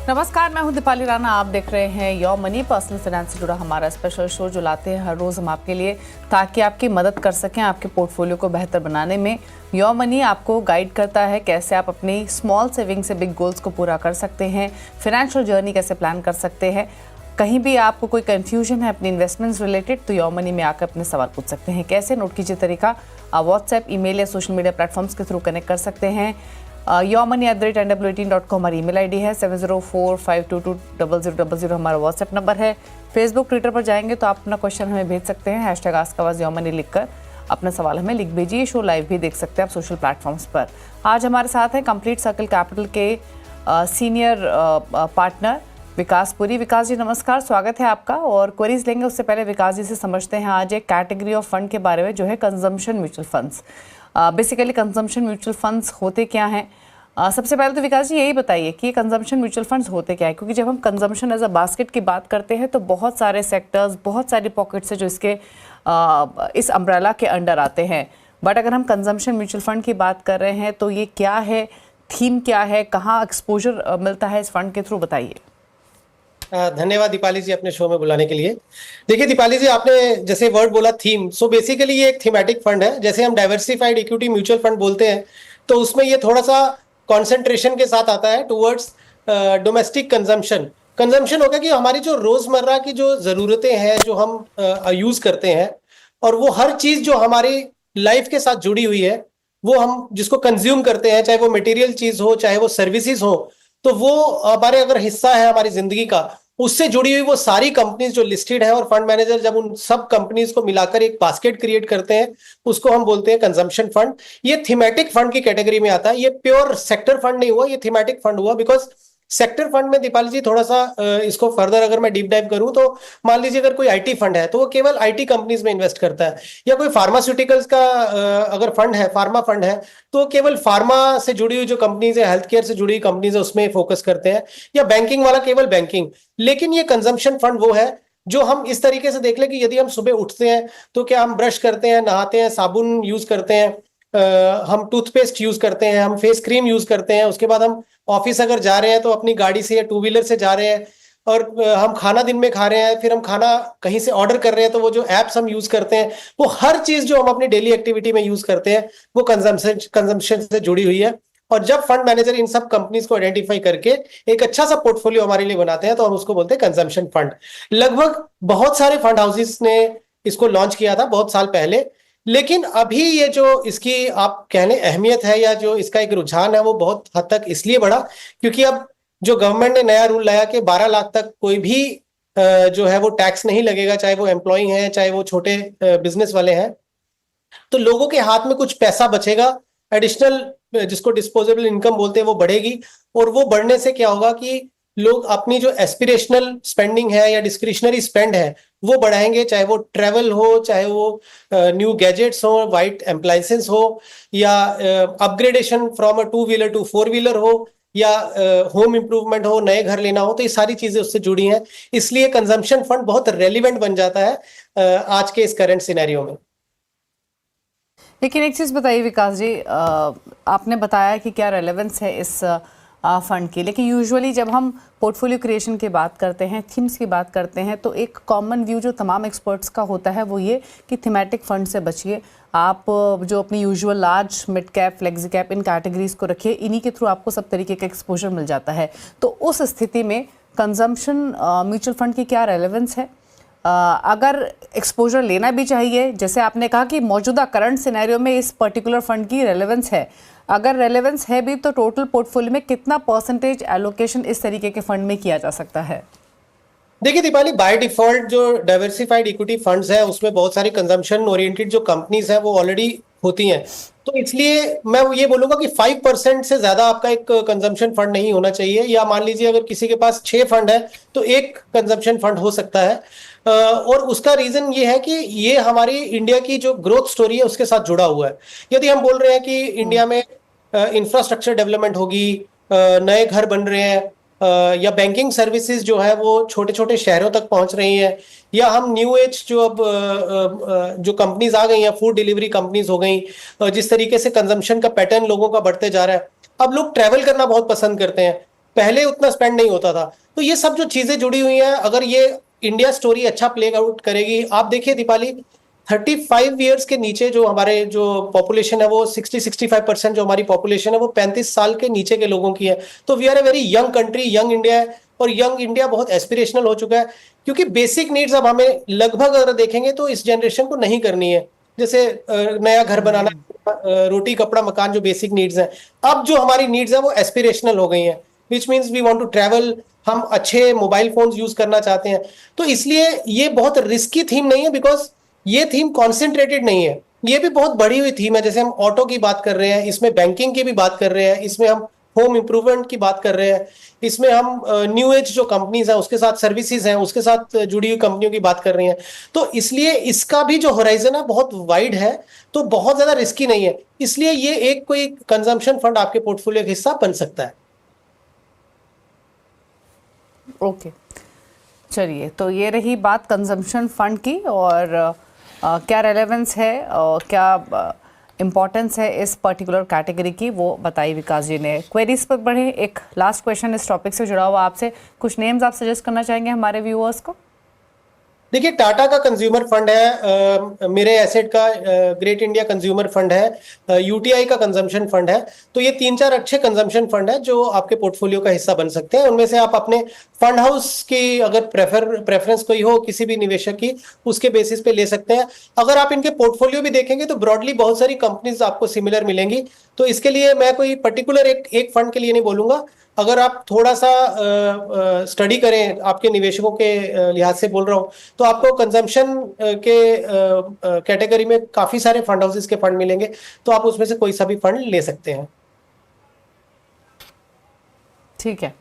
नमस्कार, मैं हूं दीपाली राणा। आप देख रहे हैं योर मनी, पर्सनल फाइनेंस से जुड़ा हमारा स्पेशल शो जो लाते हैं हर रोज हम आपके लिए, ताकि आपकी मदद कर सकें आपके पोर्टफोलियो को बेहतर बनाने में। योर मनी आपको गाइड करता है कैसे आप अपनी स्मॉल सेविंग से बिग गोल्स को पूरा कर सकते हैं, फाइनेंशियल जर्नी कैसे प्लान कर सकते हैं। कहीं भी आपको कोई कंफ्यूजन है अपनी इन्वेस्टमेंट्स रिलेटेड तो योर मनी में आकर अपने सवाल पूछ सकते हैं। कैसे? नोट कीजिए तरीका। आप व्हाट्सएप, ईमेल या सोशल मीडिया प्लेटफॉर्म्स के थ्रू कनेक्ट कर सकते हैं। yourmoney@nw18.com हमारी ईमेल आईडी है। 7045220000 हमारा व्हाट्सएप नंबर है। फेसबुक, ट्विटर पर जाएंगे तो आप अपना क्वेश्चन हमें भेज सकते हैं। #AskAwazYourMoney लिखकर अपना सवाल हमें लिख भेजिए। शो लाइव भी देख सकते हैं आप सोशल प्लेटफॉर्म्स पर। आज हमारे साथ है कंप्लीट सर्कल कैपिटल के सीनियर पार्टनर विकास पुरी। विकास जी नमस्कार, स्वागत है आपका। और क्वेरीज लेंगे उससे पहले विकास जी से समझते हैं आज एक कैटेगरी ऑफ फंड के बारे में जो है consumption mutual funds. Basically consumption mutual funds होते क्या हैं? सबसे पहले तो विकास जी यही बताइए कि ये कंजम्पशन म्यूचुअल फंड्स होते क्या है, क्योंकि जब हम कंजम्पशन एज अ बास्केट की बात करते हैं तो बहुत सारे सेक्टर्स, बहुत सारी पॉकेट्स है जो इसके इस अम्ब्रेला के अंडर आते हैं। बट अगर हम कंजम्पशन म्यूचुअल फंड की बात कर रहे हैं तो ये क्या है, थीम क्या है, कहाँ एक्सपोजर मिलता है इस फंड के थ्रू, बताइए। धन्यवाद दीपाली जी अपने शो में बुलाने के लिए। देखिए दीपाली जी, आपने जैसे वर्ड बोला थीम, सो बेसिकली ये एक थीमेटिक फंड है। जैसे हम डाइवर्सिफाइड इक्विटी म्यूचुअल फंड बोलते हैं तो उसमें ये थोड़ा सा कंसंट्रेशन के साथ आता है टुवर्ड्स डोमेस्टिक कंजम्पशन होगा कि हमारी जो रोजमर्रा की जो जरूरतें हैं जो हम यूज करते हैं, और वो हर चीज जो हमारी लाइफ के साथ जुड़ी हुई है वो हम जिसको कंज्यूम करते हैं, चाहे वो मटेरियल चीज हो चाहे वो सर्विसेज हो, तो वो हमारे अगर हिस्सा है हमारी जिंदगी का, उससे जुड़ी हुई वो सारी कंपनीज जो लिस्टेड है, और फंड मैनेजर जब उन सब कंपनीज को मिलाकर एक बास्केट क्रिएट करते हैं उसको हम बोलते हैं कंजम्पशन फंड। ये थीमेटिक फंड की कैटेगरी में आता है। ये प्योर सेक्टर फंड नहीं हुआ, ये थीमेटिक फंड हुआ। बिकॉज सेक्टर फंड में दीपाली जी थोड़ा सा इसको फर्दर अगर मैं डीप डाइव करूं तो मान लीजिए अगर कोई आईटी फंड है तो वो केवल आईटी कंपनीज में इन्वेस्ट करता है, या कोई फार्मास्यूटिकल्स का अगर फंड है, फार्मा फंड है, तो केवल फार्मा से जुड़ी हुई जो कंपनीज है, हेल्थ केयर से जुड़ी हुई कंपनीज है उसमें फोकस करते हैं, या बैंकिंग वाला केवल बैंकिंग। लेकिन ये कंजम्पशन फंड वो है जो हम इस तरीके से देख लें कि यदि हम सुबह उठते हैं तो क्या हम ब्रश करते हैं, नहाते हैं, साबुन यूज करते हैं, हम टूथपेस्ट यूज करते हैं, हम फेस क्रीम यूज करते हैं, उसके बाद हम ऑफिस अगर जा रहे हैं तो अपनी गाड़ी से या टू व्हीलर से जा रहे हैं, और हम खाना दिन में खा रहे हैं, फिर हम खाना कहीं से ऑर्डर कर रहे हैं तो वो जो एप्स हम यूज करते हैं, वो हर चीज जो हम अपनी डेली एक्टिविटी में यूज करते हैं वो कंजम्पशन से जुड़ी हुई है। और जब फंड मैनेजर इन सब कंपनीज को आइडेंटिफाई करके एक अच्छा सा पोर्टफोलियो हमारे लिए बनाते हैं तो हम उसको बोलते हैं कंजम्पशन फंड। लगभग बहुत सारे फंड हाउसेस ने इसको लॉन्च किया था बहुत साल पहले, लेकिन अभी ये जो इसकी आप कह लें अहमियत है या जो इसका एक रुझान है वो बहुत हद तक इसलिए बढ़ा क्योंकि अब जो गवर्नमेंट ने नया रूल लाया कि 12 लाख तक कोई भी जो है वो टैक्स नहीं लगेगा, चाहे वो एम्प्लॉई हैं चाहे वो छोटे बिजनेस वाले हैं, तो लोगों के हाथ में कुछ पैसा बचेगा एडिशनल, जिसको डिस्पोजेबल इनकम बोलते हैं, वो बढ़ेगी। और वो बढ़ने से क्या होगा कि लोग अपनी जो एस्पिरेशनल स्पेंडिंग है या डिस्क्रिशनरी स्पेंड है वो बढ़ाएंगे, चाहे वो ट्रेवल हो, चाहे वो न्यू गैजेट्स हो, वाइट एप्लायंसेस हो, या upgradation from a 2 wheeler two 4 wheeler हो, या होम इंप्रूवमेंट हो, नए घर लेना हो, तो ये सारी चीजें उससे जुड़ी हैं। इसलिए कंजम्पशन फंड बहुत रेलिवेंट बन जाता है आज के इस करंट सिनेरियो में। लेकिन एक चीज़ बताइए विकास जी, आपने बताया कि क्या रेलेवेंस है इस फंड की, लेकिन यूजुअली जब हम पोर्टफोलियो क्रिएशन की बात करते हैं, थीम्स की बात करते हैं, तो एक कॉमन व्यू जो तमाम एक्सपर्ट्स का होता है वो ये कि थीमेटिक फंड से बचिए। आप जो अपनी usual large, mid cap, flexi cap, इन कैटेगरीज को रखिए, इन्हीं के थ्रू आपको सब तरीके का एक्सपोजर मिल जाता है। तो उस स्थिति में कंजम्पशन म्यूचुअल फंड की क्या रेलेवेंस है? अगर एक्सपोजर लेना भी चाहिए, जैसे आपने कहा कि मौजूदा करंट सिनेरियो में इस पर्टिकुलर फंड की रेलेवेंस है, अगर रेलेवेंस है भी तो टोटल पोर्टफोलियो में कितना परसेंटेज एलोकेशन इस तरीके के फंड में किया जा सकता है? देखिए दीपाली, बाय डिफॉल्ट जो डाइवर्सिफाइड इक्विटी फंड्स है उसमें बहुत सारी कंजम्पशन ओरिएंटेड जो कंपनीज है वो ऑलरेडी होती हैं, तो इसलिए मैं ये बोलूंगा कि 5% से ज्यादा आपका एक कंजम्पशन फंड नहीं होना चाहिए। या मान लीजिए अगर किसी के पास 6 फंड है तो एक कंजम्पशन फंड हो सकता है। और उसका रीजन ये है कि ये हमारी इंडिया की जो ग्रोथ स्टोरी है उसके साथ जुड़ा हुआ है। यदि हम बोल रहे हैं कि इंडिया में इंफ्रास्ट्रक्चर डेवलपमेंट होगी, नए घर बन रहे हैं, या बैंकिंग सर्विसेज जो है वो छोटे छोटे शहरों तक पहुंच रही हैं, या हम न्यू एज जो अब जो कंपनीज आ गई हैं, फूड डिलीवरी कंपनीज हो गई, जिस तरीके से कंजम्पशन का पैटर्न लोगों का बढ़ते जा रहा है, अब लोग ट्रैवल करना बहुत पसंद करते हैं। पहले उतना स्पेंड नहीं होता था। तो ये सब जो चीजें जुड़ी हुई हैं, अगर ये इंडिया स्टोरी अच्छा प्ले आउट करेगी, आप देखिए दीपाली 35 ईयर्स के नीचे जो हमारे जो पॉपुलेशन है वो 60-65% जो हमारी पॉपुलेशन है वो 35 साल के नीचे के लोगों की है। तो we are a very young country, young India है, और यंग इंडिया बहुत एस्पिरेशनल हो चुका है, क्योंकि बेसिक नीड्स अब हमें लगभग अगर देखेंगे तो इस जनरेशन को नहीं करनी है। जैसे नया घर बनाना, रोटी कपड़ा मकान, जो बेसिक नीड्स हैं, अब जो हमारी नीड्स है वो एस्पिरेशनल हो गई हैं, which means we want to travel, हम अच्छे मोबाइल फोन्स यूज करना चाहते हैं। तो इसलिए ये बहुत रिस्की थीम नहीं है, बिकॉज ये थीम कॉन्सेंट्रेटेड नहीं है, ये भी बहुत बढ़ी हुई थीम है। जैसे हम ऑटो की बात कर रहे हैं, इसमें बैंकिंग की भी बात कर रहे हैं, इसमें हम होम इम्प्रूवमेंट की बात कर रहे हैं, इसमें हम न्यू एज जो कंपनीज हैं उसके साथ, सर्विसेज हैं उसके साथ जुड़ी हुई कंपनियों की बात कर रही हैं। तो इसलिए इसका भी जो होराइजन है बहुत वाइड है, तो बहुत ज्यादा रिस्की नहीं है। इसलिए ये एक कोई कंजम्पशन फंड आपके पोर्टफोलियो का हिस्सा बन सकता है। ओके, चलिए, तो ये रही बात कंजम्पशन फंड की, और क्या रेलेवेंस है और क्या इम्पोर्टेंस है इस पर्टिकुलर कैटेगरी की, वो बताई विकास जी ने। क्वेरीज पर बढ़े, एक लास्ट क्वेश्चन इस टॉपिक से जुड़ा हुआ आपसे, कुछ नेम्स आप सजेस्ट करना चाहेंगे हमारे व्यूअर्स को? देखिए, टाटा का कंज्यूमर फंड है, मेरे एसेट का ग्रेट इंडिया कंज्यूमर फंड है, यूटीआई का कंजम्पशन फंड है। तो ये 3-4 अच्छे कंजम्पशन फंड है जो आपके पोर्टफोलियो का हिस्सा बन सकते हैं। उनमें से आप अपने फंड हाउस की अगर प्रेफरेंस कोई हो किसी भी निवेशक की, उसके बेसिस पे ले सकते हैं। अगर आप इनके पोर्टफोलियो भी देखेंगे तो ब्रॉडली बहुत सारी कंपनीज आपको सिमिलर मिलेंगी। तो इसके लिए मैं कोई पर्टिकुलर एक फंड के लिए नहीं बोलूंगा। अगर आप थोड़ा सा स्टडी करें, आपके निवेशकों के लिहाज से बोल रहा हूं, तो आपको कंजम्पशन के कैटेगरी में काफी सारे फंड हाउसेस के फंड मिलेंगे, तो आप उसमें से कोई सा भी फंड ले सकते हैं। ठीक है,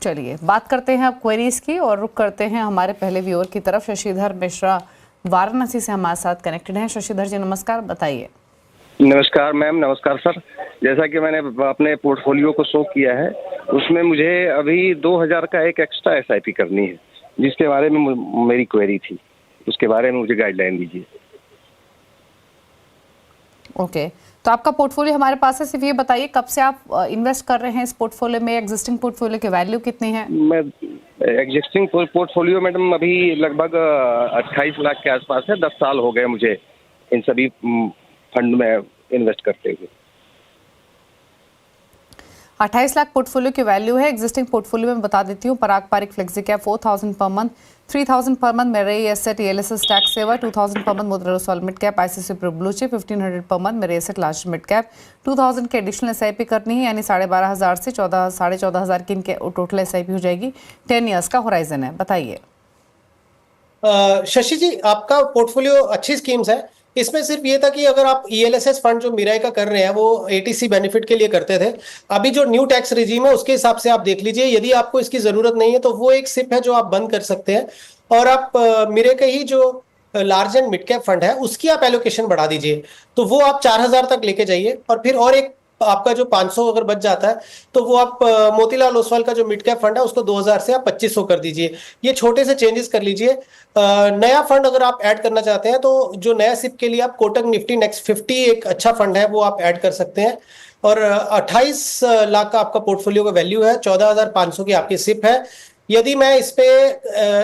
चलिए बात करते हैं अब क्वेरीज की, और रुक करते हैं हमारे पहले व्यूअर की तरफ। शशिधर मिश्रा वाराणसी से हमारे साथ कनेक्टेड हैं। शशिधर जी नमस्कार, बताइए। नमस्कार मैम, नमस्कार सर। जैसा कि मैंने अपने पोर्टफोलियो को शो किया है, उसमें मुझे अभी 2000 का एक एक्स्ट्रा एसआईपी करनी है, जिसके बारे में मेरी क्वेरी थी, उसके बारे में मुझे गाइडलाइन दीजिए। ओके, तो आपका पोर्टफोलियो हमारे पास है, सिर्फ ये बताइए कब से आप इन्वेस्ट कर रहे हैं इस पोर्टफोलियो में, एग्जिस्टिंग पोर्टफोलियो की वैल्यू कितनी है? मैं एग्जिस्टिंग पोर्टफोलियो मैडम अभी लगभग 28 लाख के आसपास है। 10 साल हो गए मुझे इन सभी फंड में इन्वेस्ट करते हुए। 28 लाख पोर्टफोलियो की वैल्यू है। एग्जिस्टिंग पोर्टफोलियो में बता देती हूँ, पराग Pareek flexi cap 4000 per month, 3000 per month मेरे asset LSS tax saver, 2000 per month मुद्रा रोस्वाल mid cap ICICI Pru blue chip, 1500 per month मेरे एसेट लार्ज मिड कैप। 2000 के एडिशनल एसआईपी करनी है, यानी 12,500 से 14,500 की इनके टोटल एसआईपी हो जाएगी। 10 ईयर्स का होराइजन है, बताइए। शशि जी, आपका पोर्टफोलियो अच्छी स्कीम्स है। इसमें सिर्फ ये था कि अगर आप ईएलएसएस फंड जो मिराई का कर रहे हैं वो एटीसी बेनिफिट के लिए करते थे, अभी जो न्यू टैक्स रिजीम है उसके हिसाब से आप देख लीजिए। यदि आपको इसकी जरूरत नहीं है तो वो एक सिप है जो आप बंद कर सकते हैं, और आप मिरे का ही जो large and mid cap fund है उसकी आप एलोकेशन बढ़ा दीजिए, तो वो आप 4000 तक लेके जाइए। और फिर और एक आपका जो 500 अगर बच जाता है तो वो आप मोतीलाल ओसवाल का जो मिड कैप फंड है उसको 2000 से आप 2500 कर दीजिए। ये छोटे से चेंजेस कर लीजिए। नया फंड अगर आप ऐड करना चाहते हैं तो जो नया सिप के लिए आप कोटक निफ्टी नेक्स्ट 50 एक अच्छा फंड है, वो आप ऐड कर सकते हैं। और 28 लाख का आपका पोर्टफोलियो का वैल्यू है, 14,500 की आपकी सिप है। यदि मैं इस पे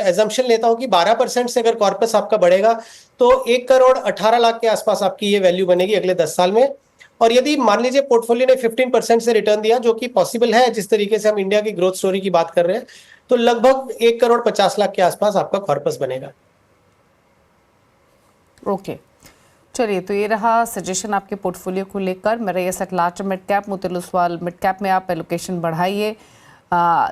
एजम्पशन लेता हूं कि 12% से अगर कॉर्पस आपका बढ़ेगा तो 1,18,00,000 के आसपास आपकी ये वैल्यू बनेगी अगले 10 साल में। और यदि मान लीजिए पोर्टफोलियो ने 15% से रिटर्न दिया, जो कि पॉसिबल है जिस तरीके से हम इंडिया की ग्रोथ स्टोरी की बात कर रहे हैं, तो लगभग 1,50,00,000 के आसपास आपका कॉर्पस बनेगा। ओके, चलिए, तो ये रहा सजेशन आपके पोर्टफोलियो को लेकर। मेरा ये set large mid cap, Motilal Oswal mid cap में आप एलोकेशन बढ़ाइए।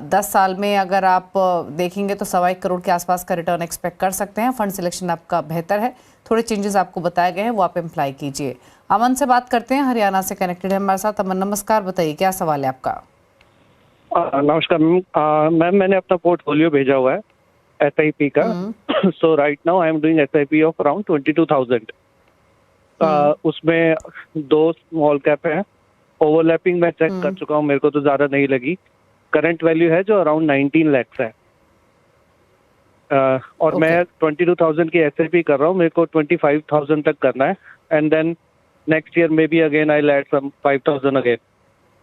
10 साल में अगर आप देखेंगे तो 1.25 करोड़ के आसपास का रिटर्न एक्सपेक्ट कर सकते हैं। फंड सिलेक्शन आपका बेहतर है, थोड़े चेंजेस आपको बताए गए हैं, वो आप अप्लाई कीजिए। अमन से बात करते हैं, हरियाणा से कनेक्टेड है हमारे साथ। अमन नमस्कार, बताइए क्या सवाल है आपका? नमस्कार मैम, मैंने अपना पोर्टफोलियो भेजा हुआ है एसआईपी का। So right now I am doing SIP of around 22,000। उसमें 2 स्मॉल कैप है, ओवरलैपिंग मैं चेक कर चुका हूँ, मेरे को तो ज्यादा नहीं लगी। करंट वैल्यू है जो अराउंड 19 lakhs है। और मैं 22,000 की एसआईपी कर रहा हूँ, मेरे को 25,000 तक करना है, and then next year may be again I add some 5,000 again.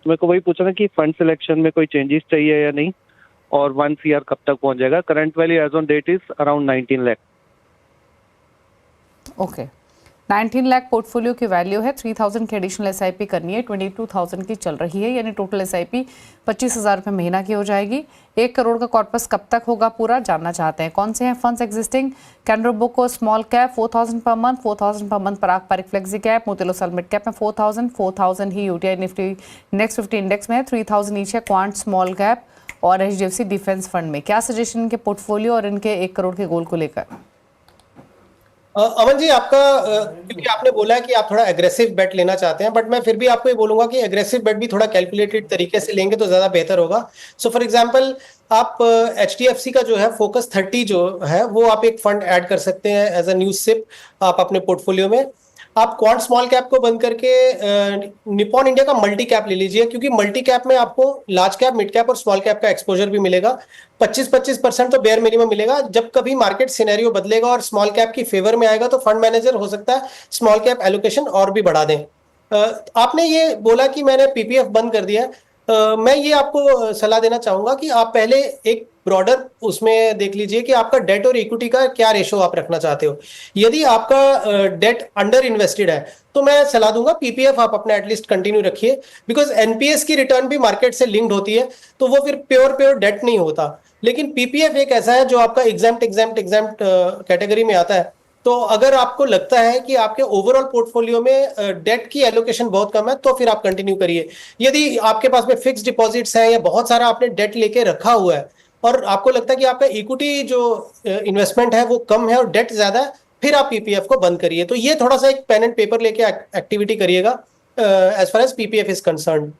तो मेरे को वही पूछना कि फंड सिलेक्शन में कोई चेंजेस चाहिए या नहीं, और 1 CR कब तक पहुंच जाएगा? Current value as on date is around 19 lakh. Okay, 19 lakh portfolio की वैल्यू है। 3000 की एडिशनल एसआईपी करनी है, 22,000 की चल रही है, यानी टोटल एसआईपी 25,000 रुपये महीना की हो जाएगी। 1 करोड़ का कॉर्पस कब तक होगा पूरा, जानना चाहते हैं। कौन से हैं फंड्स एग्जिस्टिंग? कैनरा बुको small cap 4,000 per month, 4,000 per month पराग पारिक फ्लेक्सी कैप, मोतीलो सल मिड कैप में 4,000 ही यूटीआई निफ्टी नेक्स्ट 50 इंडेक्स में है, 3,000 ईच है क्वांट स्मॉल कैप और एचडीएफसी डिफेंस फंड में। क्या सजेशन इनके पोर्टफोलियो और इनके 1 करोड़ के गोल को लेकर? अमन जी, आपका क्योंकि आपने बोला है कि आप थोड़ा एग्रेसिव बेट लेना चाहते हैं, बट मैं फिर भी आपको ये बोलूंगा कि एग्रेसिव बेट भी थोड़ा कैलकुलेटेड तरीके से लेंगे तो ज्यादा बेहतर होगा। सो फॉर एग्जांपल, आप एचडीएफसी का जो है फोकस 30 जो है वो आप एक फंड ऐड कर सकते हैं एज अ न्यू सिप आप अपने पोर्टफोलियो में। आप क्वांट स्मॉल कैप को बंद करके निपॉन इंडिया का मल्टी कैप ले लीजिए, क्योंकि मल्टी कैप में आपको लार्ज कैप, मिड कैप और स्मॉल कैप का एक्सपोजर भी मिलेगा। 25% तो बेयर मिनिमम मिलेगा। जब कभी मार्केट सिनेरियो बदलेगा और स्मॉल कैप की फेवर में आएगा तो फंड मैनेजर हो सकता है स्मॉल कैप एलोकेशन और भी बढ़ा दें। आपने ये बोला कि मैंने पीपीएफ बंद कर दिया है। मैं ये आपको सलाह देना चाहूंगा कि आप पहले एक ब्रॉडर उसमें देख लीजिए कि आपका डेट और इक्विटी का क्या रेशो आप रखना चाहते हो। यदि आपका डेट अंडर इन्वेस्टेड है तो मैं सलाह दूंगा पीपीएफ आप अपना एटलीस्ट कंटिन्यू रखिए, बिकॉज एनपीएस की रिटर्न भी मार्केट से लिंक्ड होती है, तो वो फिर प्योर डेट नहीं होता। लेकिन पीपीएफ एक ऐसा है जो आपका एग्जाम्प्ट कैटेगरी में आता है। तो अगर आपको लगता है कि आपके ओवरऑल पोर्टफोलियो में डेट की एलोकेशन बहुत कम है तो फिर आप कंटिन्यू करिए। यदि आपके पास में फिक्स डिपॉजिट्स हैं या बहुत सारा आपने डेट लेके रखा हुआ है और आपको लगता है कि आपका इक्विटी जो इन्वेस्टमेंट है वो कम है और डेट ज्यादा है, फिर आप पीपीएफ को बंद करिए। तो ये थोड़ा सा एक पेन एंड पेपर लेके एक्टिविटी करिएगा as far as PPF is concern.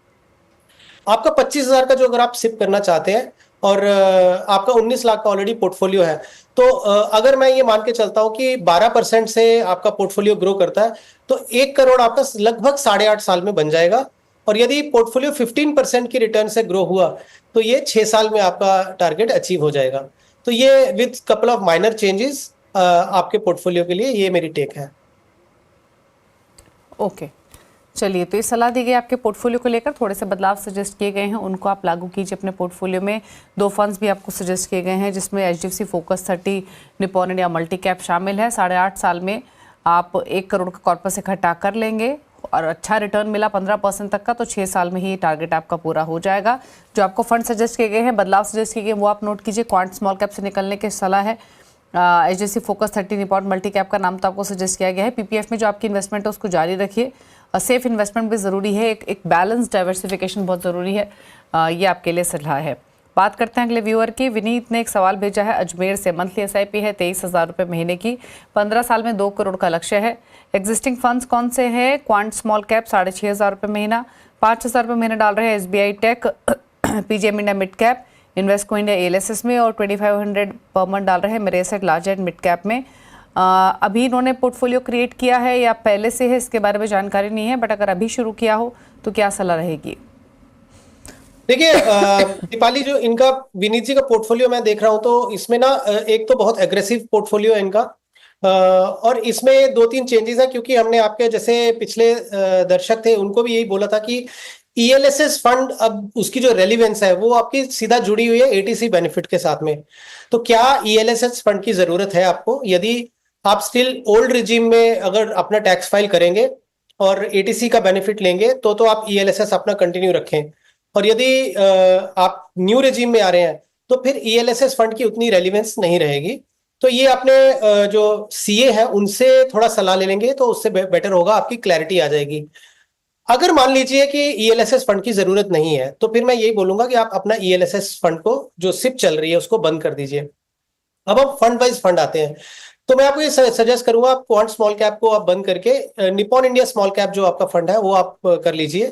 आपका 25,000 का जो अगर आप सिप करना चाहते हैं और आपका 19 लाख का ऑलरेडी पोर्टफोलियो है, तो अगर मैं ये मान के चलता हूं कि 12% से आपका पोर्टफोलियो ग्रो करता है तो 1 करोड़ आपका लगभग 8.5 साल में बन जाएगा। और यदि पोर्टफोलियो 15% की रिटर्न से ग्रो हुआ तो ये 6 साल में आपका टारगेट अचीव हो जाएगा। तो ये with couple of minor changes आपके पोर्टफोलियो के लिए ये मेरी टेक है। ओके, चलिए, तो ये सलाह दी गई आपके पोर्टफोलियो को लेकर। थोड़े से बदलाव सजेस्ट किए गए हैं, उनको आप लागू कीजिए अपने पोर्टफोलियो में। 2 फंड्स भी आपको सजेस्ट किए गए हैं जिसमें HDFC focus 30 Nippon India multi cap शामिल है। 8.5 साल में आप 1 करोड़ का कॉर्पस इकट्ठा कर लेंगे और अच्छा रिटर्न मिला 15% तक का, तो 6 साल में ही टारगेट आपका पूरा हो जाएगा। जो आपको फंड सजेस्ट किए गए हैं, बदलाव सजेस्ट किए गए वो आप नोट कीजिए। क्वांट स्मॉल कैप से निकलने की सलाह है। HDFC focus 30 Nippon multi cap का नाम तो आपको सजेस्ट किया गया है। पीपीएफ में जो आपकी इन्वेस्टमेंट है उसको जारी रखिए। सेफ इन्वेस्टमेंट भी ज़रूरी है, एक बैलेंस डाइवर्सिफिकेशन बहुत ज़रूरी है। ये आपके लिए सलाह है। बात करते हैं अगले व्यूअर की। विनीत ने एक सवाल भेजा है अजमेर से। मंथली एसआईपी है 23,000 रुपये महीने की, 15 साल में 2 करोड़ का लक्ष्य है। एग्जिस्टिंग फंड्स कौन से हैं? क्वांट स्मॉल कैप 6,500 रुपये महीना, 5,000 रुपये महीना डाल रहे हैं SBI tech, PGIM India mid cap, Invesco India ELSS में, और 2500 पर मंथ डाल रहे हैं Mirae asset large and mid cap में। अभी इन्होंने पोर्टफोलियो क्रिएट किया है या पहले से है, इसके बारे में जानकारी नहीं है, बट अगर अभी शुरू किया हो तो क्या सलाह रहेगी? देखिए दीपाली, जो इनका विनीत जी का पोर्टफोलियो मैं देख रहा हूं तो इसमें ना एक तो बहुत एग्रेसिव पोर्टफोलियो है इनका, और इसमें 2-3 चेंजेस हैं, क्योंकि हमने आपके जैसे पिछले दर्शक थे उनको भी यही बोला था कि ईएलएसएस फंड अब उसकी जो रेलिवेंस है वो आपकी सीधा जुड़ी हुई है एटीसी बेनिफिट के साथ में। तो क्या ईएलएसएस फंड की जरूरत है आपको? यदि आप स्टिल ओल्ड रिजीम में अगर अपना टैक्स फाइल करेंगे और एटीसी का बेनिफिट लेंगे तो आप ईएलएसएस अपना कंटिन्यू रखें। और यदि आप न्यू रेजिम में आ रहे हैं तो फिर ईएलएसएस फंड की उतनी रेलिवेंस नहीं रहेगी। तो ये अपने जो सीए है उनसे थोड़ा सलाह ले लेंगे तो उससे बेटर होगा, आपकी क्लैरिटी आ जाएगी। अगर मान लीजिए कि ईएलएसएस फंड की जरूरत नहीं है तो फिर मैं यही बोलूंगा कि आप अपना ईएलएसएस फंड को जो सिप चल रही है उसको बंद कर दीजिए। अब हम फंड वाइज फंड आते हैं, तो मैं आपको ये सजेस्ट करूंगा आप क्वांट स्मॉल कैप को आप बंद करके निपॉन इंडिया स्मॉल कैप जो आपका फंड है वो आप कर लीजिए,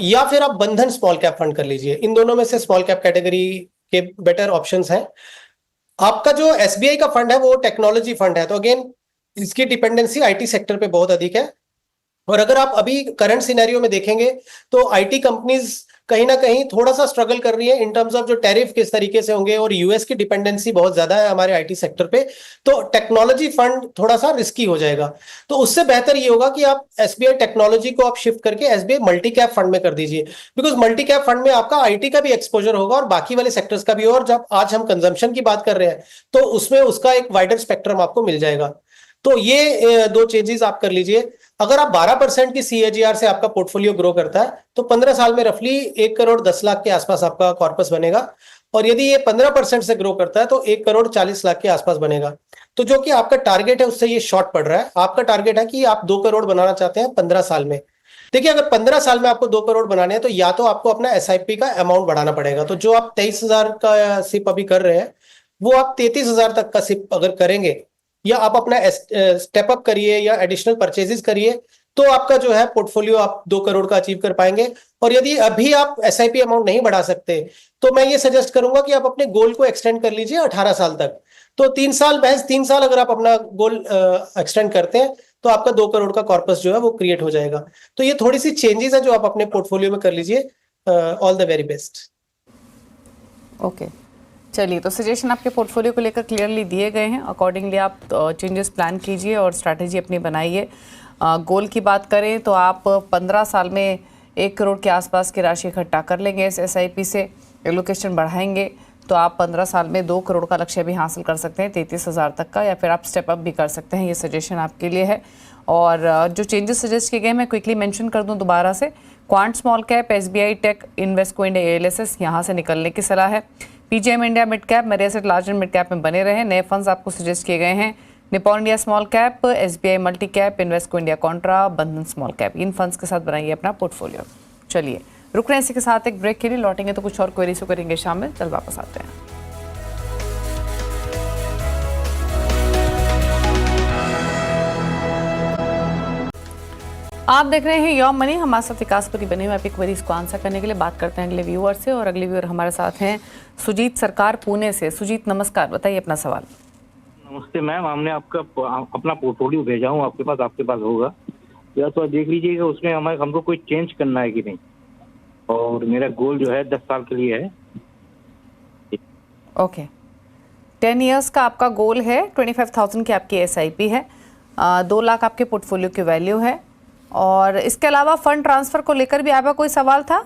या फिर आप बंधन स्मॉल कैप फंड कर लीजिए। इन दोनों में से स्मॉल कैप कैटेगरी के बेटर ऑप्शंस हैं। आपका जो एसबीआई का फंड है वो टेक्नोलॉजी फंड है, तो अगेन इसकी डिपेंडेंसी आईटी सेक्टर पे बहुत अधिक है। और अगर आप अभी करंट सिनेरियो में देखेंगे तो आईटी कंपनीज कहीं ना कहीं थोड़ा सा स्ट्रगल कर रही है इन टर्म्स ऑफ जो टैरिफ किस तरीके से होंगे, और यूएस की डिपेंडेंसी बहुत ज्यादा है हमारे आईटी सेक्टर पे, तो टेक्नोलॉजी फंड थोड़ा सा रिस्की हो जाएगा। तो उससे बेहतर ये होगा कि आप एसबीआई टेक्नोलॉजी को आप शिफ्ट करके एसबीआई मल्टी कैप फंड में कर दीजिए, बिकॉज मल्टी कैप फंड में आपका आईटी का भी एक्सपोजर होगा और बाकी वाले सेक्टर्स का भी। और जब आज हम कंजम्पशन की बात कर रहे हैं तो उसमें उसका एक वाइडर स्पेक्ट्रम आपको मिल जाएगा। तो ये दो चेंजेस आप कर लीजिए। अगर आप 12% की सीएजीआर से आपका पोर्टफोलियो ग्रो करता है तो 15 साल में रफली 1 करोड़ 10 लाख के आसपास आपका कॉर्पस बनेगा, और यदि ये 15% से ग्रो करता है तो 1 करोड़ 40 लाख के आसपास बनेगा। तो जो कि आपका टारगेट है उससे ये शॉर्ट पड़ रहा है। आपका टारगेट है कि आप 2 करोड़ बनाना चाहते हैं 15 साल में। देखिए, अगर 15 साल में आपको 2 करोड़ बनाने हैं तो या तो आपको अपना एसआईपी का अमाउंट बढ़ाना पड़ेगा। तो जो आप 23,000 का सिप अभी कर रहे हैं वो आप 33,000 तक का सिप अगर करेंगे, या आप अपना स्टेप अप करिए या एडिशनल परचेजेस करिए, तो आपका जो है पोर्टफोलियो आप 2 करोड़ का अचीव कर पाएंगे। और यदि अभी आप एसआईपी अमाउंट नहीं बढ़ा सकते तो मैं ये सजेस्ट करूंगा कि आप अपने गोल को एक्सटेंड कर लीजिए 18 साल तक। तो 3 साल अगर आप अपना गोल एक्सटेंड करते हैं तो आपका 2 करोड़ का कॉर्पस जो है वो क्रिएट हो जाएगा। तो ये थोड़ी सी चेंजेस है जो आप अपने पोर्टफोलियो में कर लीजिए। All the very best. Okay, चलिए, तो सजेशन आपके पोर्टफोलियो को लेकर क्लियरली दिए गए हैं। अकॉर्डिंगली आप चेंजेस प्लान कीजिए और स्ट्रैटेजी अपनी बनाइए। गोल की बात करें तो आप 15 साल में 1 करोड़ के आसपास की राशि इकट्ठा कर लेंगे इस एसआईपी से। एलोकेशन बढ़ाएंगे तो आप 15 साल में 2 करोड़ का लक्ष्य भी हासिल कर सकते हैं, 33,000 तक का, या फिर आप स्टेप अप भी कर सकते हैं। ये सजेशन आपके लिए है। और जो चेंजेस सजेस्ट किए गए मैं क्विकली मेंशन कर दूं दोबारा से। Quant small cap, SBI tech, Invesco India, ELSS, यहाँ से निकलने की सलाह है। PGIM India mid cap, Mirae asset large and mid cap में बने रहे। नए फंड्स आपको सजेस्ट किए गए हैं Nippon India small cap, SBI multi cap, Invesco India Contra, बंधन स्मॉल कैप। इन फंड्स के साथ बनाइए अपना पोर्टफोलियो। चलिए, रुक रहे हैं इसी के साथ एक ब्रेक के लिए। लौटेंगे तो कुछ और क्वेरीज को करेंगे शामिल। चल वापस आते हैं। आप देख रहे हैं योर मनी। हमारे साथ विकासपुरी बने हुए आपकी क्वेरीज को आंसर करने के लिए। बात करते हैं अगले व्यूअर से, और अगले व्यूअर हमारे साथ हैं सुजीत सरकार पुणे से। सुजीत नमस्कार, बताइए अपना सवाल। नमस्ते मैम, हमने आपका अपना पोर्टफोलियो भेजा हूँ आपके पास होगा या तो देख लीजिएगा उसमें हमको कोई चेंज करना है कि नहीं, और मेरा गोल जो है 10 साल के लिए है। ओके, 10 इयर्स का आपका गोल है। 25,000 की आपकी एसआईपी है। 2 लाख आपके पोर्टफोलियो की वैल्यू है। और इसके अलावा फंड ट्रांसफर को लेकर भी आपका कोई सवाल था?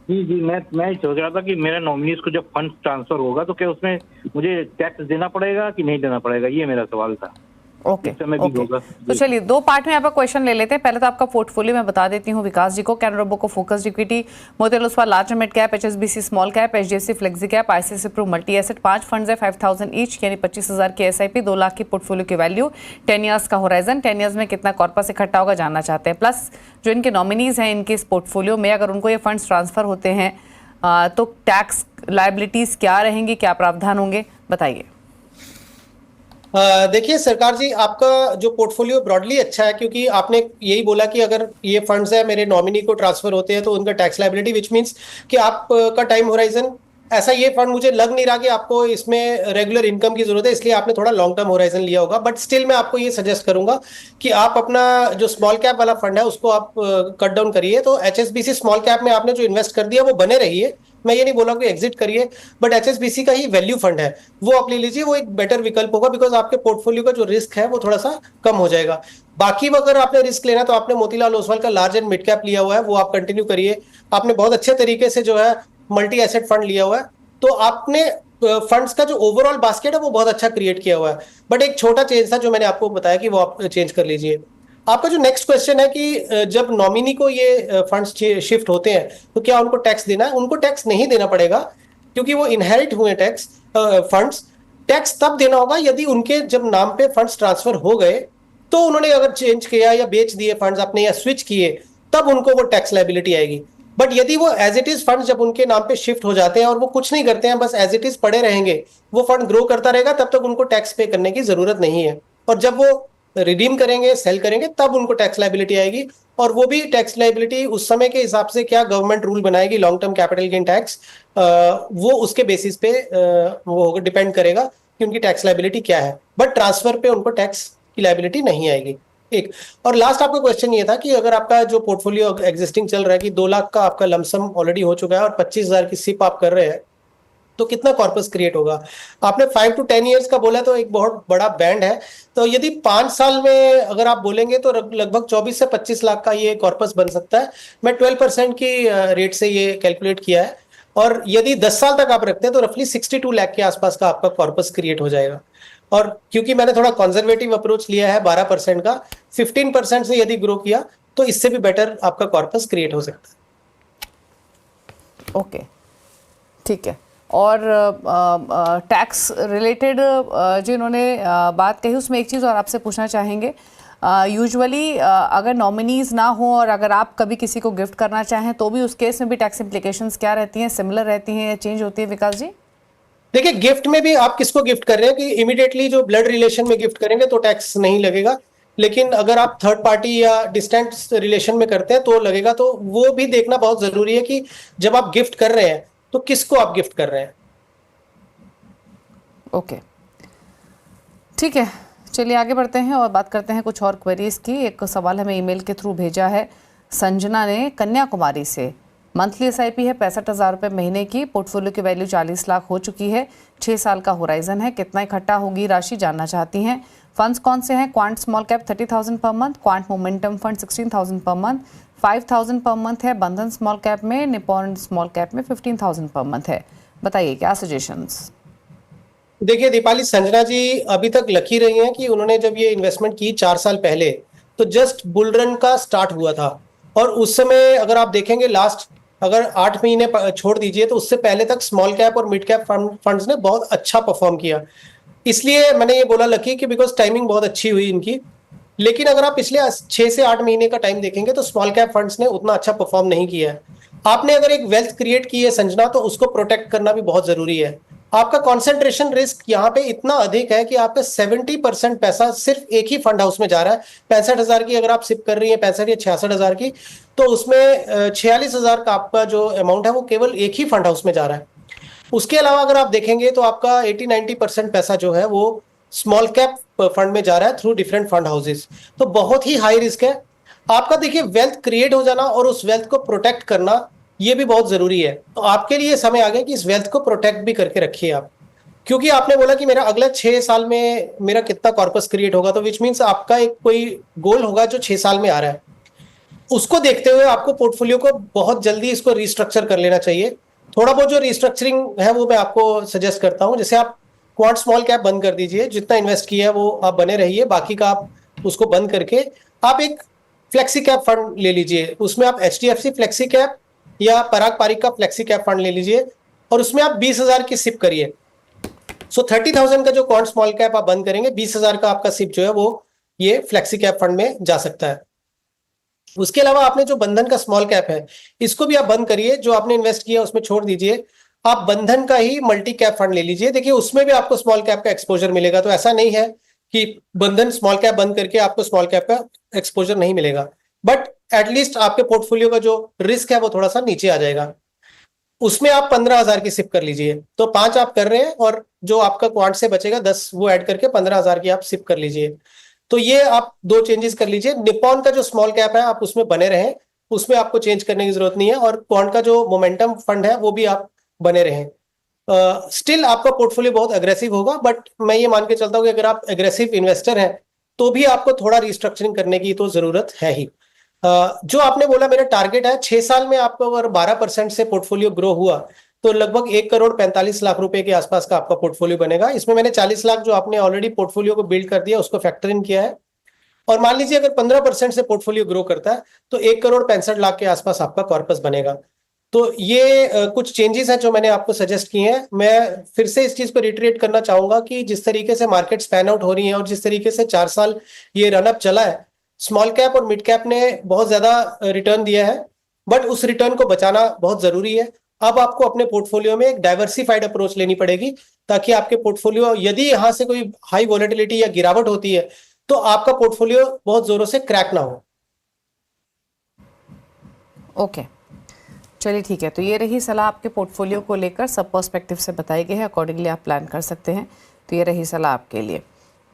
जी, मैं सोच रहा था कि मेरे नॉमिनीज को जब फंड ट्रांसफर होगा तो क्या उसमें मुझे टैक्स देना पड़ेगा कि नहीं देना पड़ेगा, ये मेरा सवाल था। ओके, तो चलिए 2 पार्ट में आपका क्वेश्चन ले लेते हैं। पहले तो आपका पोर्टफोलियो मैं बता देती हूँ विकास जी को। कैनरा रोबो को focused equity, Motilal Oswal large mid cap, HSBC small cap, HDFC flexi cap, ICICI Pru multi asset. 5 funds है, 5,000 ईच, यानी 25,000 की एसआईपी, 2 लाख की पोर्टफोलियो की वैल्यू, 10 ईयर्स का होराइजन। 10 ईयर्स में कितना कॉर्पस इकट्ठा होगा जानना चाहते हैं। प्लस जो इनके नॉमिनीज हैं इनके इस पोर्टफोलियो में, अगर उनको ये फंड्स ट्रांसफर होते हैं तो टैक्स लायबिलिटीज क्या रहेंगी, क्या प्रावधान होंगे, बताइए। देखिए सरकार जी, आपका जो पोर्टफोलियो ब्रॉडली अच्छा है, क्योंकि आपने यही बोला कि अगर ये फंड्स है मेरे नॉमिनी को ट्रांसफर होते हैं तो उनका टैक्स लायबिलिटी, विच मींस कि आपका टाइम होराइजन ऐसा, ये फंड मुझे लग नहीं रहा कि आपको इसमें रेगुलर इनकम की जरूरत है, इसलिए आपने थोड़ा लॉन्ग टर्म होराइजन लिया होगा। बट स्टिल मैं आपको ये सजेस्ट करूंगा कि आप अपना जो स्मॉल कैप वाला फंड है उसको आप कट डाउन करिए। तो एचएसबीसी स्मॉल कैप में आपने जो इन्वेस्ट कर दिया वो बने रहिए, मैं ये नहीं बोला कि एग्जिट करिए, बट एचएसबीसी का ही वैल्यू फंड है वो आप ले लीजिए, वो एक बेटर विकल्प होगा, बिकॉज आपके पोर्टफोलियो का जो रिस्क है वो थोड़ा सा कम हो जाएगा। बाकी अगर आपने रिस्क लेना तो आपने मोतीलाल ओसवाल का लार्ज एंड मिड कैप लिया हुआ है, वो आप कंटिन्यू करिए। आपने बहुत अच्छे तरीके से जो है मल्टी एसेट फंड लिया हुआ है, तो आपने फंड्स का जो ओवरऑल बास्केट है वो बहुत अच्छा क्रिएट किया हुआ है। बट एक छोटा चेंज था जो मैंने आपको बताया कि वो आप चेंज कर लीजिए। आपका जो नेक्स्ट क्वेश्चन है कि जब नॉमिनी को ये फंड्स शिफ्ट होते हैं तो क्या उनको टैक्स देना है? उनको टैक्स नहीं देना पड़ेगा, क्योंकि वो इनहेरिट हुए टैक्स फंड्स। टैक्स तब देना होगा यदि उनके जब नाम पे फंड्स ट्रांसफर हो गए, तो उन्होंने अगर चेंज किया या बेच दिए फंड्स अपने या स्विच किए, तब उनको वो टैक्स लायबिलिटी आएगी। बट यदि वो एज इट इज फंड्स जब उनके नाम पे शिफ्ट हो जाते हैं और वो कुछ नहीं करते हैं, बस एज इट इज पड़े रहेंगे, वो फंड ग्रो करता रहेगा, तब तक उनको टैक्स पे करने की जरूरत नहीं है। और जब वो रिडीम करेंगे, सेल करेंगे, तब उनको टैक्स लायबिलिटी आएगी। और वो भी टैक्स लायबिलिटी उस समय के हिसाब से क्या गवर्नमेंट रूल बनाएगी long term capital gain tax, वो उसके बेसिस पे वो डिपेंड करेगा कि उनकी टैक्स लायबिलिटी क्या है। बट ट्रांसफर पे उनको टैक्स की लायबिलिटी नहीं आएगी। एक। और लास्ट आपका क्वेश्चन ये था कि अगर आपका जो पोर्टफोलियो एग्जिस्टिंग चल रहा है कि 2 लाख का आपका लमसम ऑलरेडी हो चुका है और 25,000 की सिप आप कर रहे हैं, तो कितना कॉर्पस क्रिएट होगा? आपने 5 to 10 ईयर्स का बोला, तो एक बहुत बड़ा बैंड है। तो यदि 5 साल में अगर आप बोलेंगे तो लगभग 24 से 25 लाख का ये कॉर्पस बन सकता है। मैं 12% की रेट से ये कैलकुलेट किया है। और यदि 10 साल तक आप रखते हैं तो रफली 62 लाख के आसपास का आपका कॉर्पस क्रिएट हो जाएगा। और क्योंकि मैंने थोड़ा कंजर्वेटिव अप्रोच लिया है 12% का, 15% से यदि ग्रो किया तो इससे भी बेटर आपका कॉर्पस क्रिएट हो सकता है। ओके, ठीक है। और टैक्स रिलेटेड जो इन्होंने बात कही, उसमें एक चीज़ और आपसे पूछना चाहेंगे। यूजुअली अगर नॉमिनीज ना हो और अगर आप कभी किसी को गिफ्ट करना चाहें तो भी उस केस में भी टैक्स इम्प्लीकेशंस क्या रहती हैं? सिमिलर रहती हैं या चेंज होती है, विकास जी? देखिए, गिफ्ट में भी आप किसको गिफ्ट कर रहे हैं कि इमीडिएटली जो ब्लड रिलेशन में गिफ्ट करेंगे तो टैक्स नहीं लगेगा, लेकिन अगर आप थर्ड पार्टी या डिस्टेंट रिलेशन में करते हैं तो लगेगा। तो वो भी देखना बहुत जरूरी है कि जब आप गिफ्ट कर रहे हैं तो किसको आप गिफ्ट कर रहे हैं। ओके, ठीक है, चलिए आगे बढ़ते हैं और बात करते हैं कुछ और क्वेरीज की। एक सवाल हमें ईमेल के थ्रू भेजा है संजना ने कन्याकुमारी से। मंथली एसआईपी है 65,000 रुपये महीने की, पोर्टफोलियो की वैल्यू 40 लाख हो चुकी है, 6 साल का होराइजन है, कितना इकट्ठा होगी राशि जानना चाहती हैं। फंड्स कौन से हैं? Quant small cap 30,000 per month, quant momentum fund 16,000 per month, 5,000 per month है बंधन स्मॉल कैप में, निपॉन स्मॉल कैप में 15,000 पर मंथ है। बताइए क्या सजेशंस? देखिए दीपाली, संजना जी अभी तक लकी रही हैं कि उन्होंने जब ये इन्वेस्टमेंट की 4 साल पहले, तो जस्ट बुल रन का स्टार्ट हुआ था। और उस समय अगर आप देखेंगे लास्ट अगर 8 महीने छोड़ दीजिए तो उससे पहले तक स्मॉल कैप और मिड कैप फंड्स ने बहुत अच्छा परफॉर्म किया। इसलिए मैंने ये बोला लकी कि बिकॉज टाइमिंग बहुत अच्छी हुई इनकी। लेकिन अगर आप पिछले 6 से 8 महीने का टाइम देखेंगे तो स्मॉल कैप फंड्स ने उतना अच्छा परफॉर्म नहीं किया है। आपने अगर एक वेल्थ क्रिएट की है संजना, तो उसको प्रोटेक्ट करना भी बहुत जरूरी है। आपका कॉन्सेंट्रेशन रिस्क यहाँ पे इतना अधिक है कि आपका 70% पैसा सिर्फ एक ही फंड हाउस में जा रहा है। 65,000 की अगर आप सिप कर रही है, 65 या 66,000 की, तो उसमें 46,000 का आपका जो अमाउंट है वो केवल एक ही फंड हाउस में जा रहा है। उसके अलावा अगर आप देखेंगे तो आपका 80-90% पैसा जो है वो स्मॉल कैप फंड में जा रहा है थ्रू डिफरेंट फंड हाउसेस। तो बहुत ही हाई रिस्क है। आपका देखिए वेल्थ क्रिएट हो जाना और उस वेल्थ को प्रोटेक्ट करना ये भी बहुत जरूरी है। तो आपके लिए समय आ गया कि इस वेल्थ को प्रोटेक्ट भी करके रखिए आप। क्योंकि आपने बोला कि मेरा अगला 6 साल में मेरा कितना कॉर्पस क्रिएट होगा, तो विच मीन्स आपका एक कोई गोल होगा जो 6 साल में आ रहा है। उसको देखते हुए आपको पोर्टफोलियो को बहुत जल्दी इसको रिस्ट्रक्चर कर लेना चाहिए। थोड़ा बहुत जो रिस्ट्रक्चरिंग है वो मैं आपको सजेस्ट करता हूं। जैसे आप क्वांट स्मॉल कैप बंद कर दीजिए, जितना इन्वेस्ट किया है वो आप बने रहिए, बाकी का आप उसको बंद करके आप एक फ्लेक्सी कैप फंड ले लीजिए। उसमें आप HDFC फ्लेक्सी कैप या पराग पारिक का फ्लेक्सी कैप फंड ले लीजिए और उसमें आप 20,000 की सिप करिए। सो 30,000 का जो क्वांट स्मॉल कैप आप बंद करेंगे, 20,000 का आपका सिप जो है वो ये फ्लेक्सी कैप फंड में जा सकता है। उसके अलावा आपने जो बंधन का स्मॉल कैप है इसको भी आप बंद करिए, जो आपने इन्वेस्ट किया उसमें छोड़ दीजिए। आप बंधन का ही मल्टी कैप फंड ले लीजिए। देखिए उसमें भी आपको स्मॉल कैप का एक्सपोजर मिलेगा। तो ऐसा नहीं है कि बंधन स्मॉल कैप बंद करके आपको स्मॉल कैप का एक्सपोजर नहीं मिलेगा, बट एटलीस्ट आपके पोर्टफोलियो का जो रिस्क है वो थोड़ा सा नीचे आ जाएगा। उसमें आप 15,000 की सिप कर लीजिए। तो 5 आप कर रहे हैं और जो आपका क्वांट से बचेगा 10 वो ऐड करके 15,000 की आप सिप कर लीजिए। तो ये आप 2 चेंजेस कर लीजिए। निपॉन का जो स्मॉल कैप है आप उसमें बने रहें, उसमें आपको चेंज करने की जरूरत नहीं है। और क्वांट का जो मोमेंटम फंड है वो भी आप बने रहें। स्टिल आपका पोर्टफोलियो बहुत अग्रेसिव होगा, बट मैं ये मान के चलता हूँ कि अगर आप अग्रेसिव इन्वेस्टर हैं तो भी आपको थोड़ा रिस्ट्रक्चरिंग करने की तो जरूरत है ही। जो आपने बोला मेरा टारगेट है 6 साल में आपका अगर 12% से पोर्टफोलियो ग्रो हुआ तो लगभग 1,45,00,000 रुपए के आसपास का आपका पोर्टफोलियो बनेगा। इसमें मैंने 40 लाख जो आपने ऑलरेडी पोर्टफोलियो को बिल्ड कर दिया उसको फैक्टर इन किया है। और मान लीजिए अगर 15% से पोर्टफोलियो ग्रो करता है तो 1,65,00,000 के आसपास आपका कॉर्पस बनेगा। तो ये कुछ चेंजेस हैं जो मैंने आपको सजेस्ट किए हैं। मैं फिर से इस चीज को रिटरेट करना चाहूंगा कि जिस तरीके से मार्केट स्पैन आउट हो रही है और जिस तरीके से 4 साल ये रनअप चला है, स्मॉल कैप और मिड कैप ने बहुत ज्यादा रिटर्न दिया है, बट उस रिटर्न को बचाना बहुत जरूरी है। अब आपको अपने पोर्टफोलियो में एक डाइवर्सिफाइड अप्रोच लेनी पड़ेगी ताकि आपके पोर्टफोलियो यदि यहां से कोई हाई वॉलेटिलिटी या गिरावट होती है तो आपका पोर्टफोलियो बहुत जोरों से क्रैक ना हो। ओके, चलिए ठीक है। तो ये रही सलाह आपके पोर्टफोलियो को लेकर, सब पर्सपेक्टिव से बताई गई है, अकॉर्डिंगली आप प्लान कर सकते हैं। तो ये रही सलाह आपके लिए।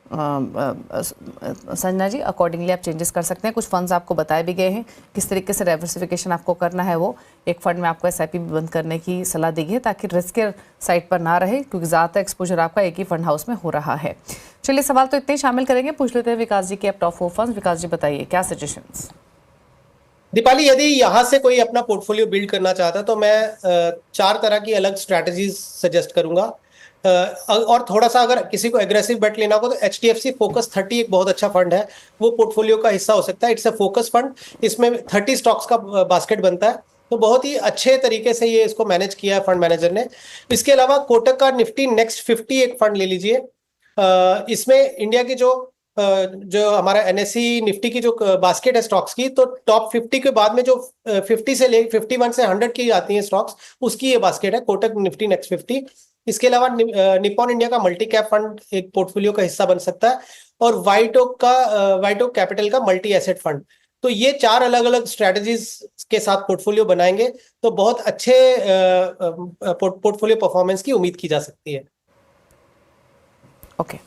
संजना जी, अकॉर्डिंगली आप चेंजेस कर सकते हैं। कुछ फंड्स आपको बताए भी गए हैं किस तरीके से डाइवर्सिफिकेशन आपको करना है। वो एक फंड में आपको एसआईपी भी बंद करने की सलाह दी गई है ताकि रिस्क साइड पर ना रहे, क्योंकि ज़्यादातर एक्सपोजर आपका एक ही फंड हाउस में हो रहा है। चलिए, सवाल तो इतने ही शामिल करेंगे, पूछ लेते हैं विकास जी के अब टॉप 4 फंड्स। विकास जी बताइए क्या सजेशंस। दीपाली, यदि यहाँ से कोई अपना पोर्टफोलियो बिल्ड करना चाहता है तो मैं 4 तरह की अलग स्ट्रैटेजीज सजेस्ट करूंगा। और थोड़ा सा अगर किसी को एग्रेसिव बेट लेना हो तो HDFC फोकस 30 एक बहुत अच्छा फंड है, वो पोर्टफोलियो का हिस्सा हो सकता है। इट्स अ फोकस फंड, इसमें 30 स्टॉक्स का बास्केट बनता है, तो बहुत ही अच्छे तरीके से ये इसको मैनेज किया है फंड मैनेजर ने। इसके अलावा कोटक का निफ्टी नेक्स्ट 50 एक फंड ले लीजिए। इसमें इंडिया की जो हमारा NSE निफ्टी की जो बास्केट है स्टॉक्स की, तो टॉप 50 के बाद में जो 50 से 51 से 100 की आती हैं स्टॉक्स, उसकी ये बास्केट है कोटक निफ्टी नेक्स्ट 50। इसके अलावा निप्पॉन इंडिया का मल्टी कैप फंड एक पोर्टफोलियो का हिस्सा बन सकता है, और वाइट ओक कैपिटल का मल्टी एसेट फंड। तो ये 4 अलग अलग स्ट्रेटजीज के साथ पोर्टफोलियो बनाएंगे तो बहुत अच्छे पोर्टफोलियो परफॉर्मेंस की उम्मीद की जा सकती है। ओके,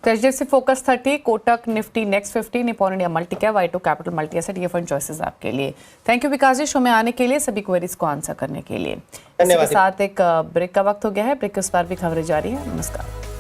तो HDFC focus 30, Kotak Nifty next 50, Nippon India multi cap, WhiteOak capital multi asset, ये फंड चॉइसेस आपके लिए। Thank you Vikas ji, show में आने के लिए, सभी क्वेरीज को आंसर करने के लिए। इसी के साथ एक ब्रेक का वक्त हो गया है। ब्रेक के उस पार भी खबरें जारी है। नमस्कार।